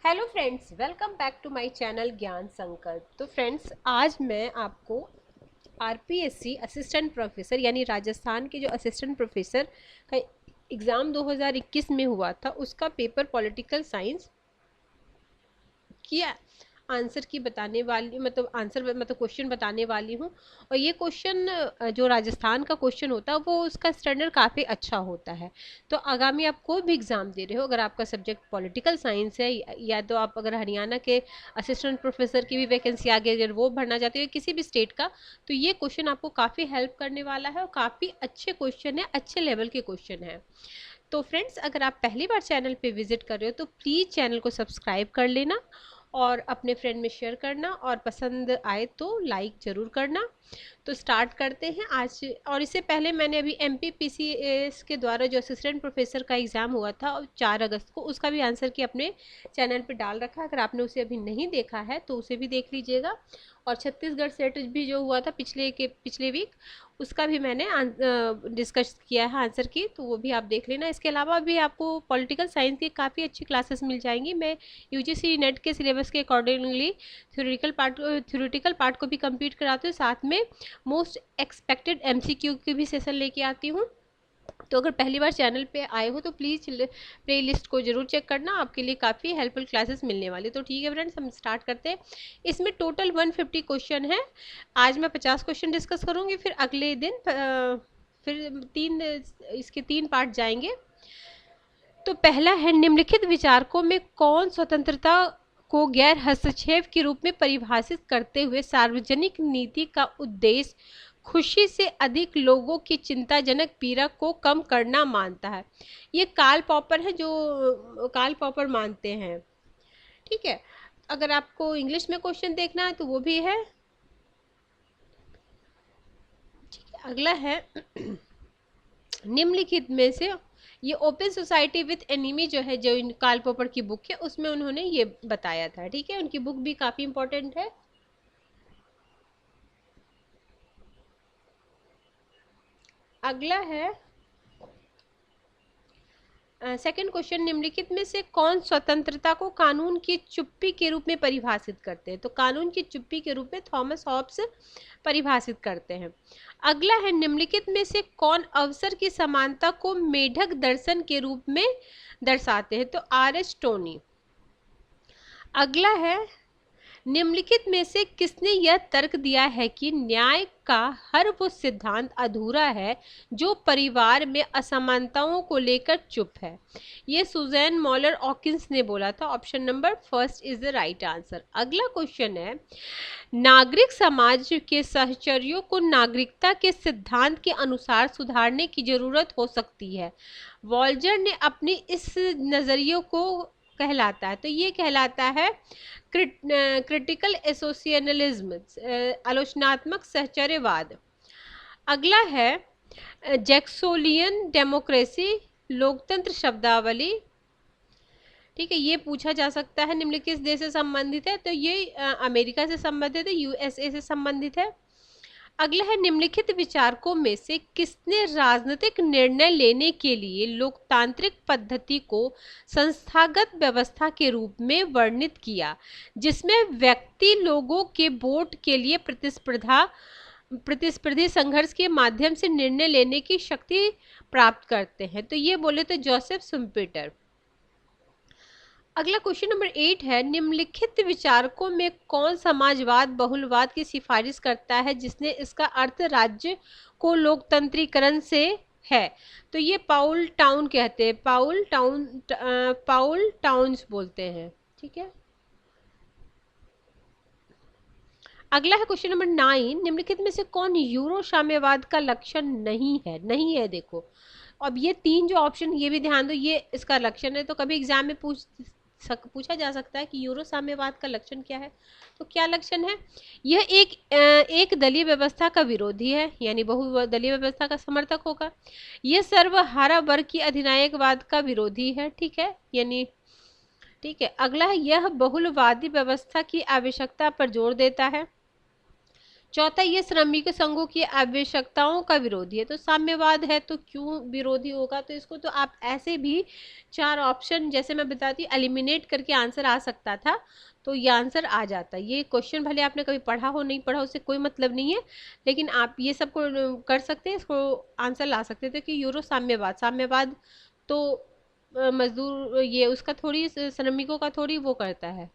Hello friends, welcome back to my channel Gyan Sankalp. तो friends, आज मैं आपको आरपीएससी असिस्टेंट प्रोफेसर यानी राजस्थान के जो असिस्टेंट प्रोफेसर का एग्ज़ाम 2021 में हुआ था उसका पेपर पॉलिटिकल साइंस की आंसर की बताने वाली मतलब क्वेश्चन बताने वाली हूँ। और ये क्वेश्चन जो राजस्थान का क्वेश्चन होता है वो उसका स्टैंडर्ड काफ़ी अच्छा होता है। तो आगामी आप कोई भी एग्ज़ाम दे रहे हो, अगर आपका सब्जेक्ट पॉलिटिकल साइंस है या तो आप अगर हरियाणा के असिस्टेंट प्रोफेसर की भी वैकेंसी आ गई अगर वो भरना चाहते हो किसी भी स्टेट का, तो ये क्वेश्चन आपको काफ़ी हेल्प करने वाला है और काफ़ी अच्छे क्वेश्चन है, अच्छे लेवल के क्वेश्चन है। तो फ्रेंड्स, अगर आप पहली बार चैनल पे विजिट कर रहे हो तो प्लीज़ चैनल को सब्सक्राइब कर लेना और अपने फ्रेंड में शेयर करना और पसंद आए तो लाइक ज़रूर करना। तो स्टार्ट करते हैं आज। और इससे पहले मैंने अभी MPPCS के द्वारा जो असिस्टेंट प्रोफेसर का एग्ज़ाम हुआ था 4 अगस्त को, उसका भी आंसर की अपने चैनल पे डाल रखा है। अगर आपने उसे अभी नहीं देखा है तो उसे भी देख लीजिएगा। और छत्तीसगढ़ सेट भी जो हुआ था पिछले वीक, उसका भी मैंने डिस्कस किया है आंसर की, तो वो भी आप देख लेना। इसके अलावा भी आपको पॉलिटिकल साइंस की काफ़ी अच्छी क्लासेस मिल जाएंगी। मैं UGC नेट के सिलेबस के अकॉर्डिंगली थ्योरेटिकल पार्ट को भी कंप्लीट कराती हूँ, साथ में मोस्ट एक्सपेक्टेड MCQ की भी सेशन लेके आती हूँ। तो अगर पहली बार चैनल पे आए हो तो प्लीज़ प्ले लिस्ट को ज़रूर चेक करना, आपके लिए काफ़ी हेल्पफुल क्लासेस मिलने वाली। तो ठीक है फ्रेंड्स, हम स्टार्ट करते हैं। इसमें टोटल 150 क्वेश्चन है। आज मैं 50 क्वेश्चन डिस्कस करूँगी, फिर अगले दिन फिर इसके 3 पार्ट जाएंगे। तो पहला है, निम्नलिखित विचारकों में कौन स्वतंत्रता को गैर हस्तक्षेप के रूप में परिभाषित करते हुए सार्वजनिक नीति का उद्देश्य खुशी से अधिक लोगों की चिंताजनक पीड़ा को कम करना मानता है। ये कार्ल पॉपर है, जो कार्ल पॉपर मानते हैं। ठीक है, अगर आपको इंग्लिश में क्वेश्चन देखना है तो वो भी है। ठीक है, अगला है निम्नलिखित में से, ये ओपन सोसाइटी विथ एनिमी जो है, जो कार्ल पॉपर की बुक है उसमें उन्होंने ये बताया था। ठीक है, उनकी बुक भी काफी इंपॉर्टेंट है। अगला है सेकंड क्वेश्चन, निम्नलिखित में से कौन स्वतंत्रता को कानून की चुप्पी के रूप में परिभाषित करते हैं। तो कानून की चुप्पी के रूप में थॉमस हॉब्स परिभाषित करते हैं। अगला है, निम्नलिखित में से कौन अवसर की समानता को मेढक दर्शन के रूप में दर्शाते हैं। तो RS टोनी। अगला है, निम्नलिखित में से किसने यह तर्क दिया है कि न्याय का हर वो सिद्धांत अधूरा है जो परिवार में असमानताओं को लेकर चुप है। ये सुजैन मॉलर ऑकिंस ने बोला था। Option number first is the right answer. अगला क्वेश्चन है, नागरिक समाज के सहचर्यों को नागरिकता के सिद्धांत के अनुसार सुधारने की जरूरत हो सकती है। वॉल्जर ने अपनी इस नजरिए को कहलाता है। तो ये कहलाता है क्रिटिकल एसोसिएशनलिज्म, आलोचनात्मक सहचर्यवाद। अगला है जैक्सोलियन डेमोक्रेसी, लोकतंत्र शब्दावली। ठीक है, ये पूछा जा सकता है निम्नलिखित किस देश से संबंधित है। तो ये अमेरिका से संबंधित है, USA से संबंधित है। अगला है, निम्नलिखित विचारकों में से किसने राजनीतिक निर्णय लेने के लिए लोकतांत्रिक पद्धति को संस्थागत व्यवस्था के रूप में वर्णित किया, जिसमें व्यक्ति लोगों के वोट के लिए प्रतिस्पर्धी संघर्ष के माध्यम से निर्णय लेने की शक्ति प्राप्त करते हैं। तो ये बोले तो जोसेफ शुम्पेटर। अगला क्वेश्चन नंबर 8 है, निम्नलिखित विचारकों में कौन समाजवाद बहुलवाद की सिफारिश करता है जिसने इसका अर्थ राज्य को लोकतंत्रीकरण से है। तो ये पाउल टाउन कहते हैं, पाउल टाउन्स बोलते हैं। ठीक है, अगला है क्वेश्चन नंबर 9, निम्नलिखित में से कौन यूरो साम्यवाद का लक्षण नहीं है। देखो, अब ये 3 जो ऑप्शन, ये भी ध्यान दो, ये इसका लक्षण है। तो कभी एग्जाम में पूछा जा सकता है कि यूरो साम्यवाद का लक्षण क्या है। तो क्या लक्षण है, यह एक दलीय व्यवस्था का विरोधी है, यानी बहुदलीय व्यवस्था का समर्थक होगा। यह सर्वहारा वर्ग की अधिनायकवाद का विरोधी है। ठीक है, यानी ठीक है। अगला है, यह बहुलवादी व्यवस्था की आवश्यकता पर जोर देता है। चौथा, ये श्रमिक संघों की आवश्यकताओं का विरोधी है। तो साम्यवाद है तो क्यों विरोधी होगा? तो इसको तो आप ऐसे भी 4 ऑप्शन जैसे मैं बताती हूँ एलिमिनेट करके आंसर आ सकता था, तो ये आंसर आ जाता। ये क्वेश्चन भले आपने कभी पढ़ा हो नहीं पढ़ा उससे कोई मतलब नहीं है, लेकिन आप ये सब को कर सकते हैं, इसको आंसर ला सकते थे कि यूरो साम्यवाद। साम्यवाद तो मजदूर ये उसका थोड़ी श्रमिकों का थोड़ी वो करता है।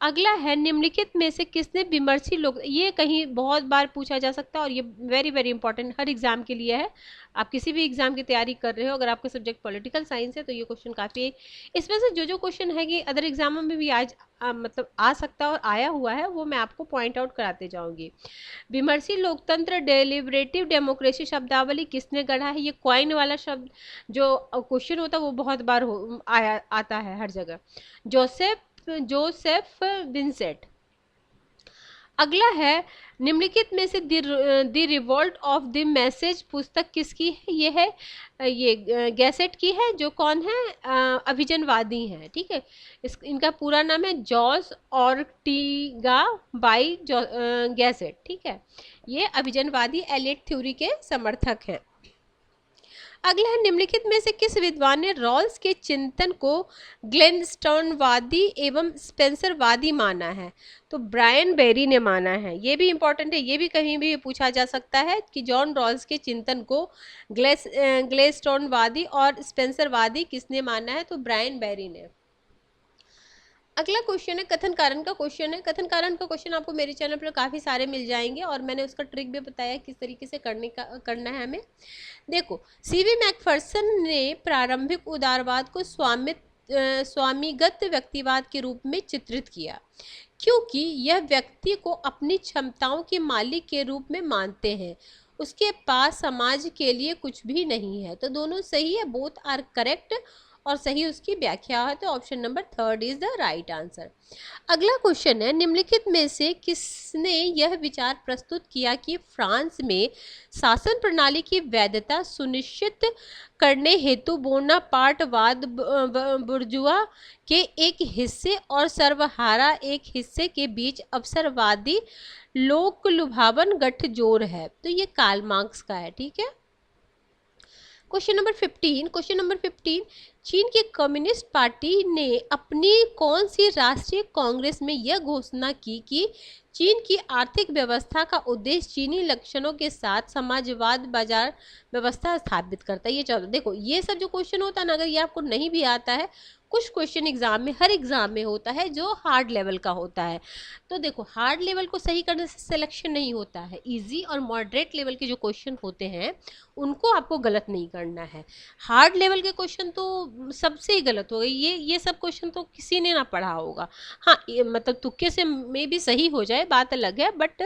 अगला है, निम्नलिखित में से किसने विमर्शी लोग, ये कहीं बहुत बार पूछा जा सकता है और ये वेरी वेरी इंपॉर्टेंट हर एग्जाम के लिए है। आप किसी भी एग्जाम की तैयारी कर रहे हो, अगर आपका सब्जेक्ट पॉलिटिकल साइंस है तो ये क्वेश्चन काफ़ी है। इसमें से जो जो क्वेश्चन है कि अदर एग्जामों में भी आज मतलब आ सकता है और आया हुआ है, वो मैं आपको पॉइंट आउट कराते जाऊंगी। विमर्शी लोकतंत्र डेलिब्रेटिव डेमोक्रेसी शब्दावली किसने गढ़ा है? ये क्वाइन वाला शब्द जो क्वेश्चन होता है वो बहुत बार आया आता है हर जगह। Joseph Vincent. अगला है, निम्नलिखित में से the revolt of the message पुस्तक किसकी है? ये है ये गैसेट की है, जो कौन है अभिजनवादी हैं, ठीक है। इनका पूरा नाम है जॉर्ज ऑर्टिगा बाई गैसेट, ठीक है। ये अभिजनवादी एलियट थ्योरी के समर्थक हैं। अगला है, निम्नलिखित में से किस विद्वान ने रॉल्स के चिंतन को ग्लेनस्टर्नवादी एवं स्पेंसरवादी माना है? तो ब्रायन बेरी ने माना है। ये भी इंपॉर्टेंट है, ये भी कहीं भी पूछा जा सकता है कि जॉन रॉल्स के चिंतन को ग्लेनस्टर्नवादी और स्पेंसरवादी किसने माना है? तो ब्रायन बेरी ने। अगला क्वेश्चन है कथन कारण का क्वेश्चन है। कथन कारण का क्वेश्चन आपको मेरे चैनल पर काफ़ी सारे मिल जाएंगे और मैंने उसका ट्रिक भी बताया किस तरीके से करना है हमें। देखो, सीवी मैकफर्सन ने प्रारंभिक उदारवाद को स्वामीगत व्यक्तिवाद के रूप में चित्रित किया, क्योंकि यह व्यक्ति को अपनी क्षमताओं के मालिक के रूप में मानते हैं, उसके पास समाज के लिए कुछ भी नहीं है। तो दोनों सही है, बोथ आर करेक्ट, और सही उसकी व्याख्या है। तो option number 3 is the right answer. अगला क्वेश्चन है, निम्नलिखित में से किसने यह विचार प्रस्तुत किया कि फ्रांस में शासन प्रणाली की वैधता सुनिश्चित करने हेतु बोनापार्टवाद बुर्जुआ के एक हिस्से और सर्वहारा एक हिस्से के बीच अवसरवादी लोक लुभावन गठजोड़ है? तो ये कार्ल मार्क्स का है, ठीक है। क्वेश्चन नंबर 15 चीन की कम्युनिस्ट पार्टी ने अपनी कौन सी राष्ट्रीय कांग्रेस में यह घोषणा की कि चीन की आर्थिक व्यवस्था का उद्देश्य चीनी लक्षणों के साथ समाजवाद बाजार व्यवस्था स्थापित करता है? ये चलो देखो, ये सब जो क्वेश्चन होता है ना, अगर ये आपको नहीं भी आता है, कुछ क्वेश्चन एग्जाम में हर एग्जाम में होता है जो हार्ड लेवल का होता है। तो देखो, हार्ड लेवल को सही करने से सिलेक्शन नहीं होता है, इजी और मॉडरेट लेवल के जो क्वेश्चन होते हैं उनको आपको गलत नहीं करना है। हार्ड लेवल के क्वेश्चन तो सबसे ही गलत हो गए, ये सब क्वेश्चन तो किसी ने ना पढ़ा होगा। हाँ, मतलब तुक्के से मे भी सही हो जाए, बात अलग है, बट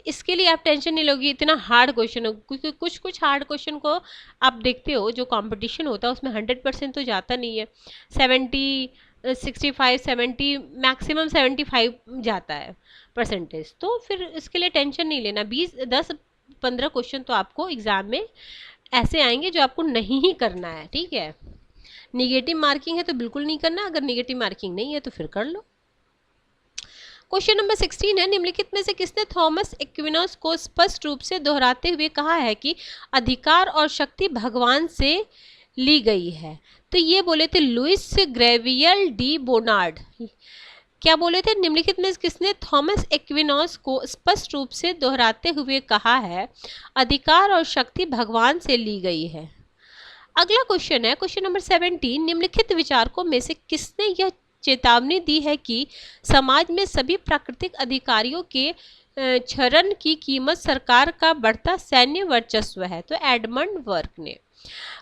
इसके लिए आप टेंशन नहीं लोगी इतना हार्ड क्वेश्चन हो, क्योंकि कुछ हार्ड क्वेश्चन को आप देखते हो जो कंपटीशन होता है उसमें 100% तो जाता नहीं है, 65 70 मैक्सिमम 75 जाता है परसेंटेज। तो फिर इसके लिए टेंशन नहीं लेना। 10-15 क्वेश्चन तो आपको एग्जाम में ऐसे आएंगे जो आपको नहीं ही करना है, ठीक है। निगेटिव मार्किंग है तो बिल्कुल नहीं करना, अगर निगेटिव मार्किंग नहीं है तो फिर कर लो। क्वेश्चन नंबर 16 है, निम्नलिखित में से किसने थॉमस एक्विनोस को स्पष्ट रूप से दोहराते हुए कहा है कि अधिकार और शक्ति भगवान से ली गई है? तो ये बोले थे लुइस ग्रेवियल डी बोनार्ड। क्या बोले थे? निम्नलिखित में किसने थॉमस एक्विनोस को स्पष्ट रूप से दोहराते हुए कहा है अधिकार और शक्ति भगवान से ली गई है? अगला क्वेश्चन है क्वेश्चन नंबर 17, निम्नलिखित विचारकों में से किसने यह चेतावनी दी है कि समाज में सभी प्राकृतिक अधिकारियों के क्षरण की कीमत सरकार का बढ़ता सैन्य वर्चस्व है? तो एडमंड बर्क ने।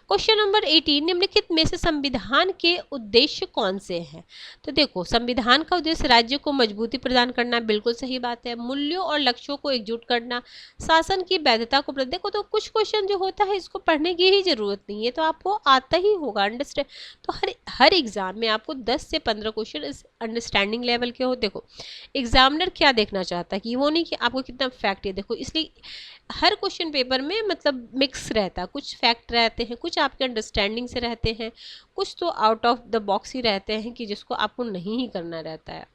क्वेश्चन नंबर 18, निम्नलिखित में से संविधान के उद्देश्य कौन से हैं? तो देखो, संविधान का उद्देश्य राज्य को मजबूती प्रदान करना, बिल्कुल सही बात है। मूल्यों और लक्ष्यों को एकजुट करना, शासन की वैधता को देखो, तो कुछ क्वेश्चन जो होता है इसको पढ़ने की ही जरूरत नहीं है, तो आपको आता ही होगा अंडरस्टैंड। तो हर एग्जाम में आपको 10 से 15 क्वेश्चन इस अंडरस्टैंडिंग लेवल के हो। देखो, एग्जामिनर क्या देखना चाहता है कि वो नहीं कि आपको कितना फैक्ट है, देखो इसलिए हर क्वेश्चन पेपर में मतलब मिक्स रहता है, कुछ फैक्ट रहता रहते हैं, कुछ आपके अंडरस्टैंडिंग से रहते हैं, कुछ तो आउट ऑफ द बॉक्स ही रहते हैं कि जिसको आपको नहीं ही करना रहता है।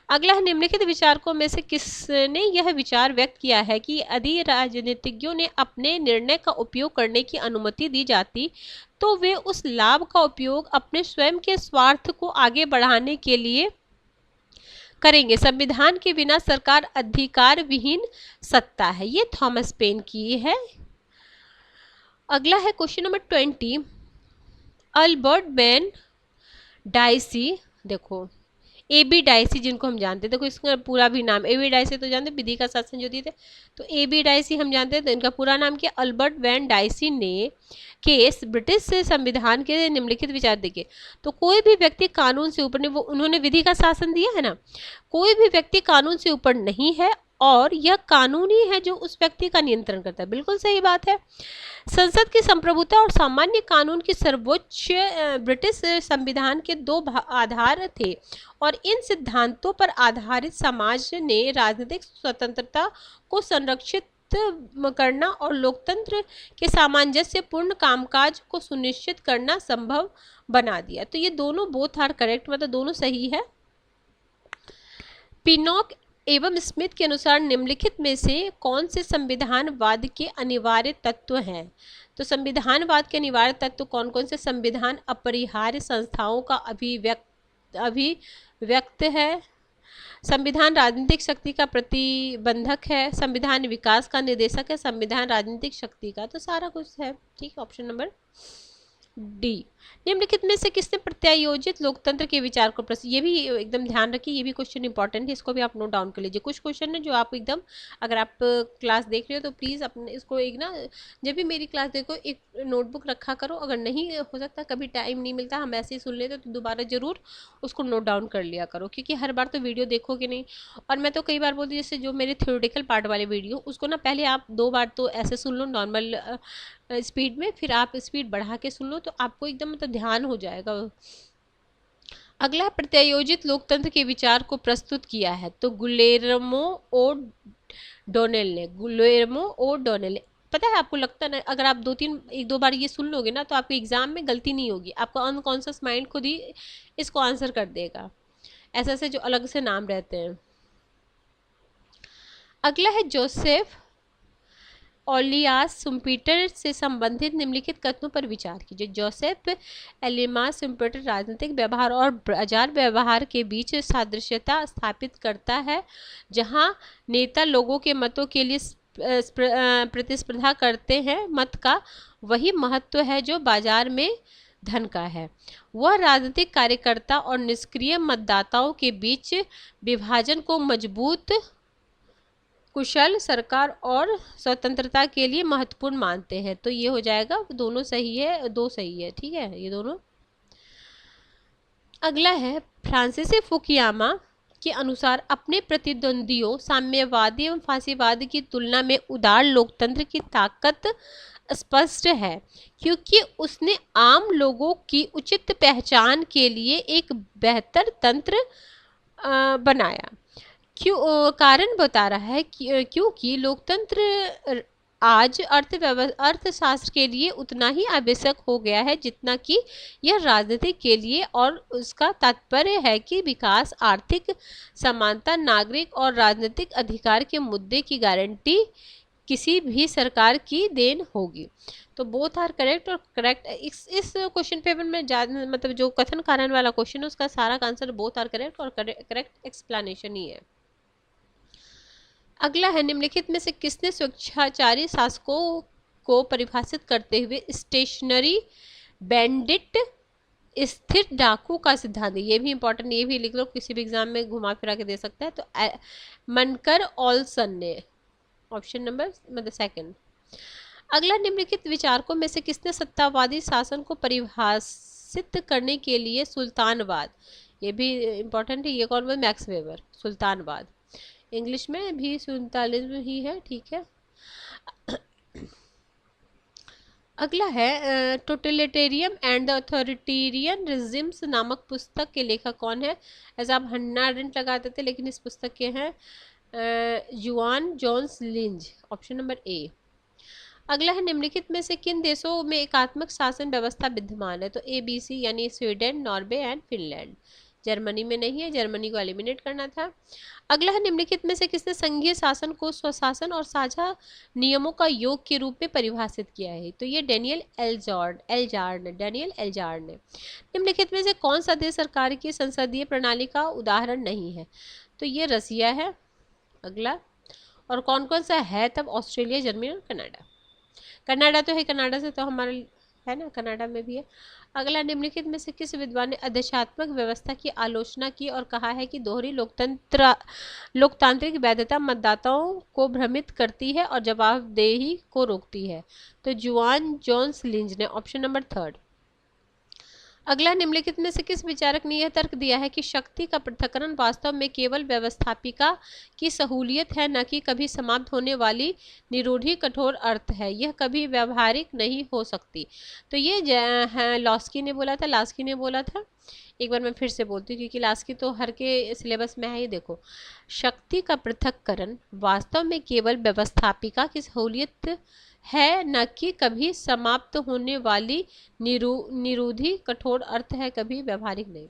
अगला है, निम्नलिखित विचारकों में से किसने यह विचार व्यक्त किया है कि यदि राजनीतिज्ञों ने अपने निर्णय का उपयोग करने की अनुमति दी जाती तो वे उस लाभ का उपयोग अपने स्वयं के स्वार्थ को आगे बढ़ाने के लिए करेंगे। संविधान के बिना सरकार अधिकार विहीन सत्ता है। ये थॉमस पेन की है। अगला है question number 20, Albert Ben dicey, देखो ए बी डाइसी जिनको हम जानते हैं, देखो इसका पूरा भी नाम, ए बी डाइसी तो जानते हैं, विधि का शासन जो दिए थे, तो ए बी डाइसी हम जानते हैं, तो इनका पूरा नाम क्या, अल्बर्ट वैन डाइसी ने केस ब्रिटिश संविधान के निम्नलिखित विचार देखे। तो कोई भी व्यक्ति कानून से ऊपर नहीं, वो उन्होंने विधि का शासन दिया है ना, कोई भी व्यक्ति कानून से ऊपर नहीं है और यह कानून ही है जो उस व्यक्ति का नियंत्रण करता है। बिल्कुल सही बात है। संसद की संप्रभुता और सामान्य कानून की सर्वोच्च ब्रिटिश संविधान के दो आधार थे और इन सिद्धांतों पर आधारित समाज ने राजनीतिक स्वतंत्रता को संरक्षित करना और लोकतंत्र के सामंजस्यपूर्ण कामकाज को सुनिश्चित करना संभव बना दिया। तो ये दोनों बोथ आर करेक्ट, मतलब दोनों सही है। पिनॉक एवं स्मिथ के अनुसार निम्नलिखित में से कौन से संविधानवाद के अनिवार्य तत्व हैं? तो संविधानवाद के अनिवार्य तत्व कौन कौन से? संविधान अपरिहार्य संस्थाओं का अभिव्यक्त है, संविधान राजनीतिक शक्ति का प्रतिबंधक है, संविधान विकास का निर्देशक है, संविधान राजनीतिक शक्ति का, तो सारा कुछ है। ठीक, ऑप्शन नंबर डी। निम्नलिखित में से किसने प्रत्यायोजित लोकतंत्र के विचार को ये भी एकदम ध्यान रखिए, ये भी क्वेश्चन इंपॉर्टेंट है, इसको भी आप नोट डाउन कर लीजिए। कुछ क्वेश्चन है जो आप एकदम, अगर आप क्लास देख रहे हो तो प्लीज़ अपने इसको एक ना, जब भी मेरी क्लास देखो एक नोटबुक रखा करो, अगर नहीं हो सकता कभी टाइम नहीं मिलता हम ऐसे ही सुन लेते तो दोबारा ज़रूर उसको नोट डाउन कर लिया करो, क्योंकि हर बार तो वीडियो देखोगे नहीं। और मैं तो कई बार बोलती हूँ, जैसे जो मेरे थ्योरेटिकल पार्ट वाले वीडियो उसको ना पहले आप 2 बार तो ऐसे सुन लो नॉर्मल स्पीड में, फिर आप स्पीड बढ़ा के सुन लो तो आपको एकदम मतलब ध्यान हो जाएगा। अगला, प्रत्यायोजित लोकतंत्र के विचार को प्रस्तुत किया है, तो गुलेर्मो ओ डोनेल ने। पता है आपको, लगता है अगर आप 1-2 बार ये सुन लोगे ना तो आपके एग्जाम में गलती नहीं होगी, आपका अनकॉन्शियस माइंड खुद ही इसको आंसर कर देगा, ऐसे ऐसे जो अलग से नाम रहते हैं। अगला है, जोसेफ ओलियास शुम्पीटर से संबंधित निम्नलिखित कथनों पर विचार कीजिए। जोसेफ एलिमास शुम्पीटर राजनीतिक व्यवहार और बाजार व्यवहार के बीच सादृश्यता स्थापित करता है, जहां नेता लोगों के मतों के लिए प्रतिस्पर्धा करते हैं। मत का वही महत्व है जो बाजार में धन का है। वह राजनीतिक कार्यकर्ता और निष्क्रिय मतदाताओं के बीच विभाजन को मजबूत, कुशल सरकार और स्वतंत्रता के लिए महत्वपूर्ण मानते हैं। तो ये हो जाएगा, दोनों सही है, 2 सही है। ठीक है, ये दोनों। अगला है, फ्रांसीसी फुकुयामा के अनुसार अपने प्रतिद्वंदियों साम्यवादी एवं फांसीवाद की तुलना में उदार लोकतंत्र की ताकत स्पष्ट है, क्योंकि उसने आम लोगों की उचित पहचान के लिए एक बेहतर तंत्र बनाया। कारण बता रहा है क्योंकि लोकतंत्र आज अर्थशास्त्र के लिए उतना ही आवश्यक हो गया है जितना कि यह राजनीति के लिए, और उसका तात्पर्य है कि विकास, आर्थिक समानता, नागरिक और राजनीतिक अधिकार के मुद्दे की गारंटी किसी भी सरकार की देन होगी। तो बोथ आर करेक्ट और करेक्ट। इस क्वेश्चन पेपर में मतलब जो कथन कारण वाला क्वेश्चन है उसका सारा आंसर बोथ आर करेक्ट और करेक्ट एक्सप्लेनेशन ही है। अगला है, निम्नलिखित में से किसने स्वेच्छाचारी शासकों को परिभाषित करते हुए स्टेशनरी बैंडिट, स्थिर डाकू का सिद्धांत दिया? ये भी इंपॉर्टेंट, ये भी लिख लो, किसी भी एग्जाम में घुमा फिरा के दे सकता है। तो मनकर ऑल्सन ने, ऑप्शन नंबर मतलब 2। अगला, निम्नलिखित विचारकों में से किसने सत्तावादी शासन को परिभाषित करने के लिए सुल्तानवाद? ये भी इंपॉर्टेंट है, ये कौन? Max weber, सुल्तानवाद। इंग्लिश में भी सुल्तानिज्म ही है। ठीक है। अगला है, totalitarian and the authoritarian regimes नामक पुस्तक के लेखक कौन है? ऐसे आप हन्ना अरेंट लगाते थे, लेकिन इस पुस्तक के हैं Juan Jones Lynch, option number A. अगला है निम्नलिखित में से किन देशों में एकात्मक शासन व्यवस्था विद्यमान है? तो ABC यानी Sweden, Norway and Finland. Germany में नहीं है, जर्मनी को एलिमिनेट करना था। अगला है निम्नलिखित में से किसने संघीय शासन को स्वशासन और साझा नियमों का योग के रूप में परिभाषित किया है? तो ये डेनियल एल्जार्ड ने। निम्नलिखित में से कौन सा देश सरकार की संसदीय प्रणाली का उदाहरण नहीं है? तो ये रसिया है। अगला, और कौन कौन सा है तब? ऑस्ट्रेलिया, जर्मनी और कनाडा। कनाडा तो है, कनाडा से तो हमारा है ना, कनाडा में भी है। अगला, निम्नलिखित में से किस विद्वान ने आदेशात्मक व्यवस्था की आलोचना की और कहा है कि दोहरी लोकतांत्रिक वैधता मतदाताओं को भ्रमित करती है और जवाबदेही को रोकती है? तो जुआन जोन्स लिंच ने। Option number 3। अगला, निम्नलिखित में से किस विचारक ने यह तर्क दिया है कि शक्ति का पृथक्करण वास्तव में केवल व्यवस्थापिका की सहूलियत है, न कि कभी समाप्त होने वाली निरोधी कठोर अर्थ है, यह कभी व्यवहारिक नहीं हो सकती? तो ये लास्की ने बोला था। एक बार मैं फिर से बोलती हूँ क्योंकि लास्की तो हर के सिलेबस में है ही। देखो, शक्ति का पृथक्करण वास्तव में केवल व्यवस्थापिका की सहूलियत है, न कि कभी समाप्त होने वाली निरोधी कठोर अर्थ है, कभी व्यवहारिक नहीं।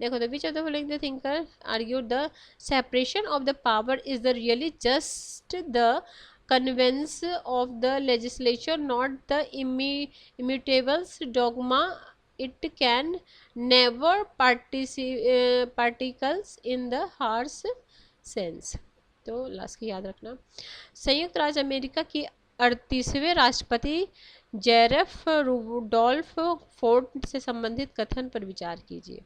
देखो, the which of the following the thinker argue the separation of the power is the really just the convenience of the legislature, not the immutables dogma. It can never particles in the harsh sense. तो last की याद रखना। संयुक्त राज्य America की 38वें राष्ट्रपति जेरेफ Rudolf Ford से संबंधित कथन पर विचार कीजिए।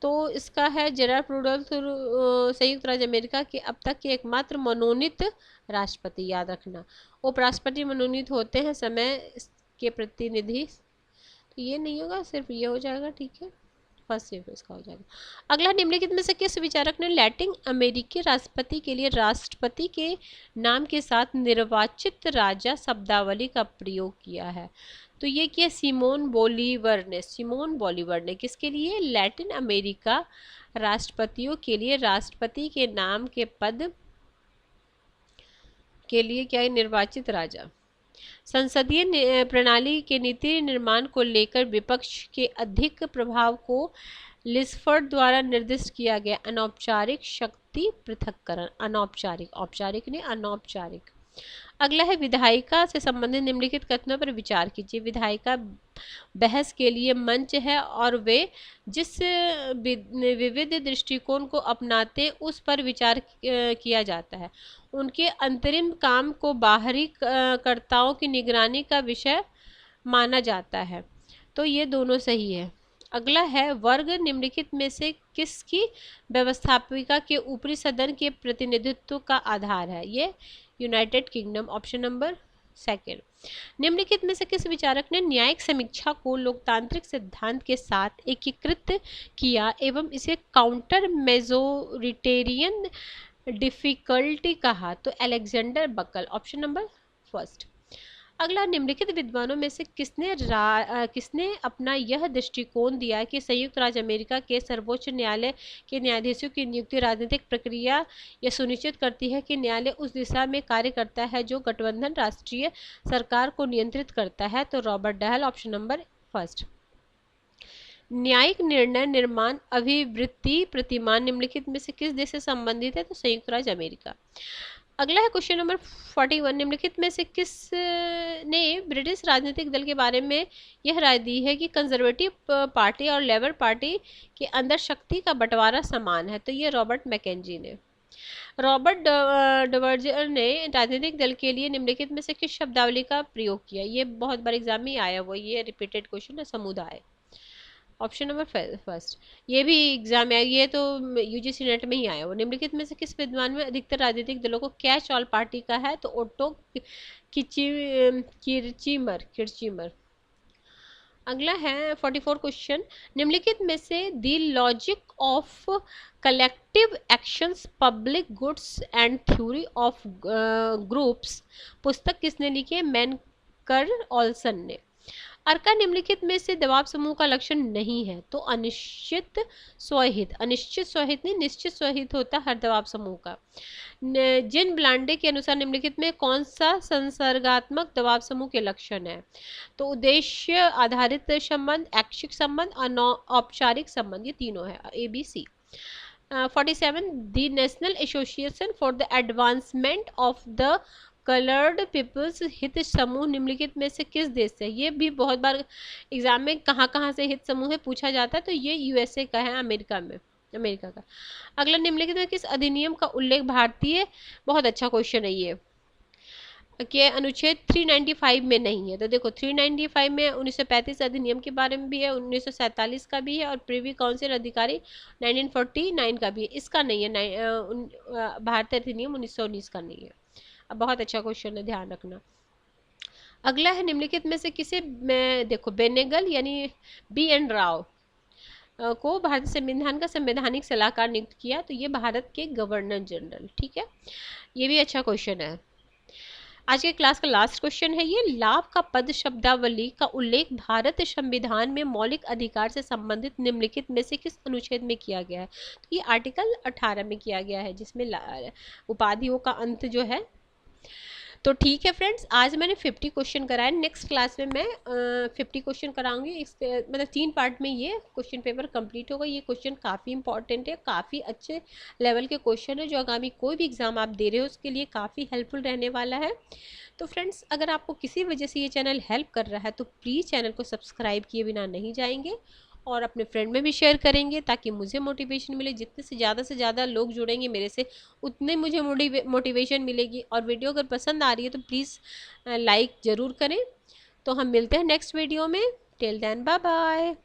तो इसका है, जेरेफ रुडोल्फ संयुक्त राज्य अमेरिका के अब तक के एकमात्र मनोनीत राष्ट्रपति। याद रखना, उपराष्ट्रपति मनोनीत होते हैं समय के प्रतिनिधि। तो ये नहीं होगा, सिर्फ ये हो जाएगा। ठीक है, फर्स्ट सिर्फ इसका हो जाएगा। अगला, निम्नलिखित में से किस विचारक ने लैटिन अमेरिकी राष्ट्रपति के लिए राष्ट्रपति के नाम के साथ निर्वाचित राजा शब्दावली का प्रयोग किया है? तो ये किया सिमोन बोलीवर ने। किसके लिए? लैटिन अमेरिका राष्ट्रपतियों के लिए राष्ट्रपति के नाम के पद के लिए क्या है? निर्वाचित राजा। संसदीय प्रणाली के नीति निर्माण को लेकर विपक्ष के अधिक प्रभाव को लिस्फर्ड द्वारा निर्दिष्ट किया गया अनौपचारिक शक्ति पृथक्करण। अनौपचारिक, औपचारिक नहीं, अनौपचारिक। अगला है, विधायिका से संबंधित निम्नलिखित कथनों पर विचार कीजिए। विधायिका बहस के लिए मंच है और वे जिस विविध दृष्टिकोण को अपनाते उस पर विचार किया जाता है। उनके अंतरिम काम को बाहरी कर्ताओं की निगरानी का विषय माना जाता है। तो ये दोनों सही है। अगला है, वर्ग निम्नलिखित में से किसकी व्यवस्थापिका के ऊपरी सदन के प्रतिनिधित्व का आधार है? ये यूनाइटेड किंगडम। Option number 2। निम्नलिखित में से किस विचारक ने न्यायिक समीक्षा को लोकतांत्रिक सिद्धांत के साथ एकीकृत किया एवं इसे काउंटर मेजोरिटेरियन डिफिकल्टी कहा? तो अलेक्जेंडर बकल। Option number 1। अगला, निम्नलिखित विद्वानों में से किसने अपना यह दृष्टिकोण दिया कि संयुक्त राज्य अमेरिका के सर्वोच्च न्यायालय के न्यायाधीशों की नियुक्ति राजनीतिक प्रक्रिया यह सुनिश्चित करती है कि न्यायालय उस दिशा में कार्य करता है जो गठबंधन राष्ट्रीय सरकार को नियंत्रित करता है? तो रॉबर्ट डहल। Option number 1। न्यायिक निर्णय निर्माण अभिवृत्ति प्रतिमान निम्नलिखित में से किस देश से संबंधित है? तो संयुक्त राज्य अमेरिका। अगला है क्वेश्चन नंबर 41। निम्नलिखित में से किस ने ब्रिटिश राजनीतिक दल के बारे में यह राय दी है कि कंजर्वेटिव पार्टी और लेबर पार्टी के अंदर शक्ति का बंटवारा समान है? तो ये रॉबर्ट मैकेंजी ने। रॉबर्ट डवर्जर ने राजनीतिक दल के लिए निम्नलिखित में से किस शब्दावली का प्रयोग किया? ये बहुत बार एग्जाम में आया हुआ, ये रिपीटेड क्वेश्चन है। समुदाय। Option number 1। ये भी एग्जाम में, ये तो यूजीसी नेट में ही आया वो। निम्नलिखित में से किस विद्वान में अधिकतर राजनीतिक दलों को कैच ऑल पार्टी का है? तो ओटो किरचीमर। अगला है 44 क्वेश्चन। निम्नलिखित में से the logic of collective actions public goods and theory of groups पुस्तक किसने लिखी है? मैनकर ऑल्सन ने। अर्का निम्नलिखित में से दबाव समूह का लक्षण नहीं है। तो अनिश्चित स्वहित, अनिश्चित स्वहित नहीं, निश्चित स्वहित होता हर दबाव समूह का। जिन ब्लांडे के अनुसार निम्नलिखित में कौन सा संसर्गात्मक दबाव समूह के लक्षण है। तो उद्देश्य आधारित संबंध, ऐच्छिक संबंध, अनौपचारिक संबंध, ये तीनों है, ABC। 47 the national association for the advancement of the coloured peoples हित समूह निम्नलिखित में से किस देश से। ये भी बहुत बार एग्जाम में कहाँ से हित समूह है पूछा जाता है, तो ये USA का है, अमेरिका का। अगला, निम्नलिखित में किस अधिनियम का उल्लेख भारतीय, बहुत अच्छा क्वेश्चन है ये, के अनुच्छेद 395 में नहीं है। तो देखो 395 में 1935 अधिनियम के बारे में भी है, 1947 का भी है, और प्रिवी काउंसिल अधिकारी 1949 का भी है। इसका नहीं है, भारतीय अधिनियम 1919 का नहीं है। अब बहुत अच्छा क्वेश्चन है, ध्यान रखना। अगला है, निम्नलिखित में से किसे, मैं देखो बेनेगल यानी BN राव को भारतीय संविधान का संवैधानिक सलाहकार नियुक्त किया। तो ये भारत के गवर्नर जनरल, ठीक है, ये भी अच्छा क्वेश्चन है। आज के क्लास का लास्ट क्वेश्चन है ये, लाभ का पद शब्दावली का उल्लेख भारत संविधान में मौलिक अधिकार से संबंधित निम्नलिखित में से किस अनुच्छेद में किया गया है। तो ये आर्टिकल 18 में किया गया है, जिसमें उपाधियों का अंत जो है। तो ठीक है फ्रेंड्स, आज मैंने 50 क्वेश्चन कराए। नेक्स्ट क्लास में मैं 50 क्वेश्चन कराऊंगी। इस मतलब 3 पार्ट में ये क्वेश्चन पेपर कंप्लीट होगा। ये क्वेश्चन काफ़ी इंपॉर्टेंट है, काफ़ी अच्छे लेवल के क्वेश्चन है, जो आगामी कोई भी एग्जाम आप दे रहे हो उसके लिए काफ़ी हेल्पफुल रहने वाला है। तो फ्रेंड्स, अगर आपको किसी वजह से ये चैनल हेल्प कर रहा है तो प्लीज़ चैनल को सब्सक्राइब किए बिना नहीं जाएंगे, और अपने फ्रेंड में भी शेयर करेंगे, ताकि मुझे मोटिवेशन मिले। जितने से ज़्यादा लोग जुड़ेंगे मेरे से, उतने मुझे मोटिवेशन मिलेगी। और वीडियो अगर पसंद आ रही है तो प्लीज़ लाइक ज़रूर करें। तो हम मिलते हैं नेक्स्ट वीडियो में। Till then, bye bye.